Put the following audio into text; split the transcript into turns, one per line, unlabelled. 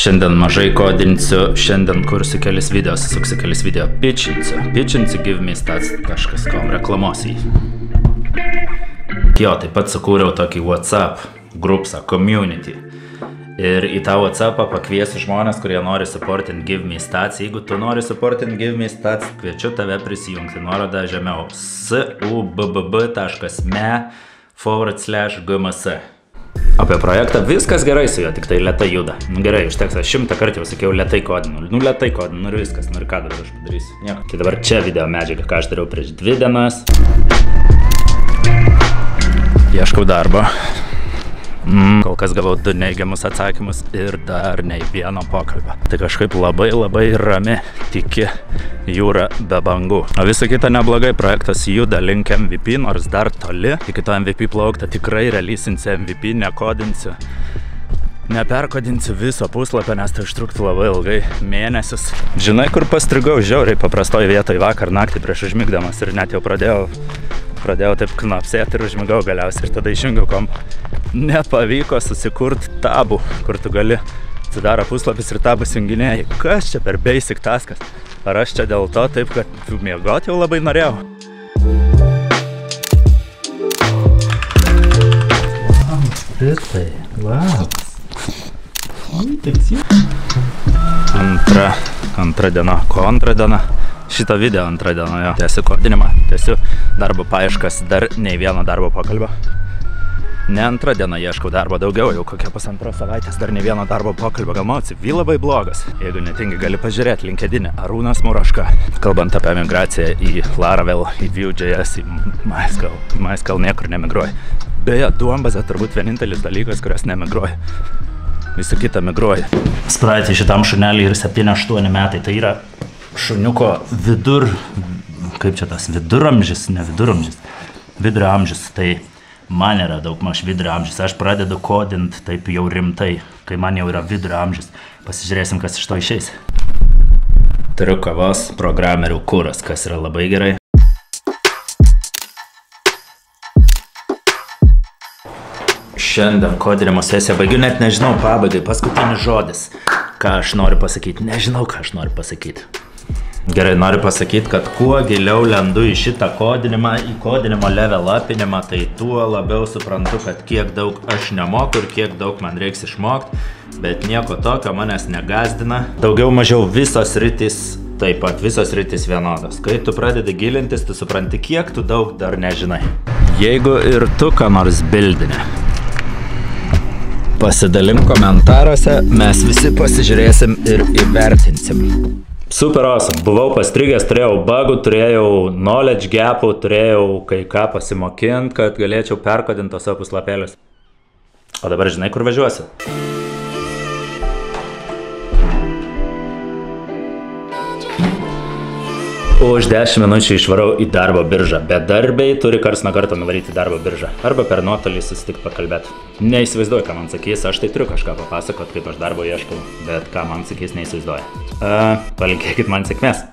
Šiandien mažai kodinsiu, šiandien kursiu kelis video, susuksiu kelis video, pitchinsiu givemestats.com reklamuosiu jį. Jo, taip pat sukūriau tokį WhatsApp grupsą, community. Ir į tą WhatsAppą pakviesiu žmonės, kurie nori supportinti givemestats. Jeigu tu nori supportinti givemestats, kviečiu tave prisijungti. Nuoroda žemiau subb.me/gms. Apie projektą viskas gerai su juo, tik tai lėtai juda. Gerai, užteks, aš 100 kartų jau sakiau lėtai kodinu. Lėtai kodinu ir viskas, ir ką dabar aš padarysiu. Nieko. Tai dabar čia video medžiaga, ką aš dariau prieš 2 dienas. Ieškau darbo. Kol kas gavau 2 neigiamus atsakymus ir dar nei vieno pokalbio. Tai kažkaip labai rami, tiki jūra be bangų. O visą kitą neblogai, projektas juda link MVP, nors dar toli. Iki to MVP plaukta tikrai releasinsiu MVP, nekodinsiu. Neperkodinsiu viso puslapio, nes tai užtruktų labai ilgai, mėnesius. Žinai, kur pastrigau žiauriai paprastoj vietoj vakar naktį prieš užmigdamas ir net jau pradėjau taip knapsėti ir užmigau galiausiai ir tada išjungiau kompą. Nepavyko susikurti tabų, kur tu gali atsidaro puslapis ir tabus junginėjai. Kas čia per basic taskas? Ar aš čia dėl to taip, kad miegoti jau labai norėjau? Antra diena. Ko antra diena? Šito video antra diena, jo. Tęsiu kodinimą, tęsiu darbo paieškas, dar nei vieno darbo pokalbio. Ne antrą dieną ieškau darbo, daugiau, jau kokia 1,5 savaitės, dar ne vieno darbo pokalbio. Gal mano CV labai blogas. Jeigu netingi, gali pažiūrėti LinkedIn, Arūnas Muraška. Kalbant apie migraciją į Laravel, į Vue.js, į MySQL niekur nemigruoja. Beje, Duombazė turbūt vienintelis dalykas, kurios nemigruoja. Visą kitą migruoja. Spraitį šitam šuneliui ir 7-8 metai. Tai yra šuniuko kaip čia tas, viduramžis, ne viduramžis, vidurio amžius. Tai man yra daugmaž vidurio amžius. Aš pradedu kodint taip jau rimtai, kai man jau yra vidurio amžius. Pasižiūrėsim, kas iš to išeis. Turiu kavos programerių kuras, kas yra labai gerai. Šiandien kodinimo sesiją baigiu, net nežinau pabaigai, paskutinis žodis. Ką aš noriu pasakyti? Nežinau, ką aš noriu pasakyti. Gerai, noriu pasakyti, kad kuo giliau lendu į šitą kodinimą, į kodinimo level upinimą, tai tuo labiau suprantu, kad kiek daug aš nemoku ir kiek daug man reiks išmokti, bet nieko tokio manęs negazdina. Daugiau mažiau visos rytis, taip pat visos rytis vienodos. Kai tu pradedi gilintis, tu supranti, kiek tu daug dar nežinai. Jeigu ir tu ką nors bildini, pasidalink komentaruose, mes visi pasižiūrėsim ir įvertinsim. Super awesome. Buvau pastrigęs, turėjau bugų, turėjau knowledge gapų, turėjau kai ką pasimokinti, kad galėčiau perkodinti tos savo puslapėlius. O dabar žinai, kur važiuosi? Už 10 minučių išvarau į darbo biržą. Bedarbiai turi karts nuo karto nuvaryti į darbo biržą. Arba per nuotolį susitikti pakalbėti. Neįsivaizduoju, ką man sakys. Aš tai turiu kažką papasakot, kaip aš darbo ieškau. Bet ką man sakys, neįsivaizduoju. Palinkėkit man sėkmės.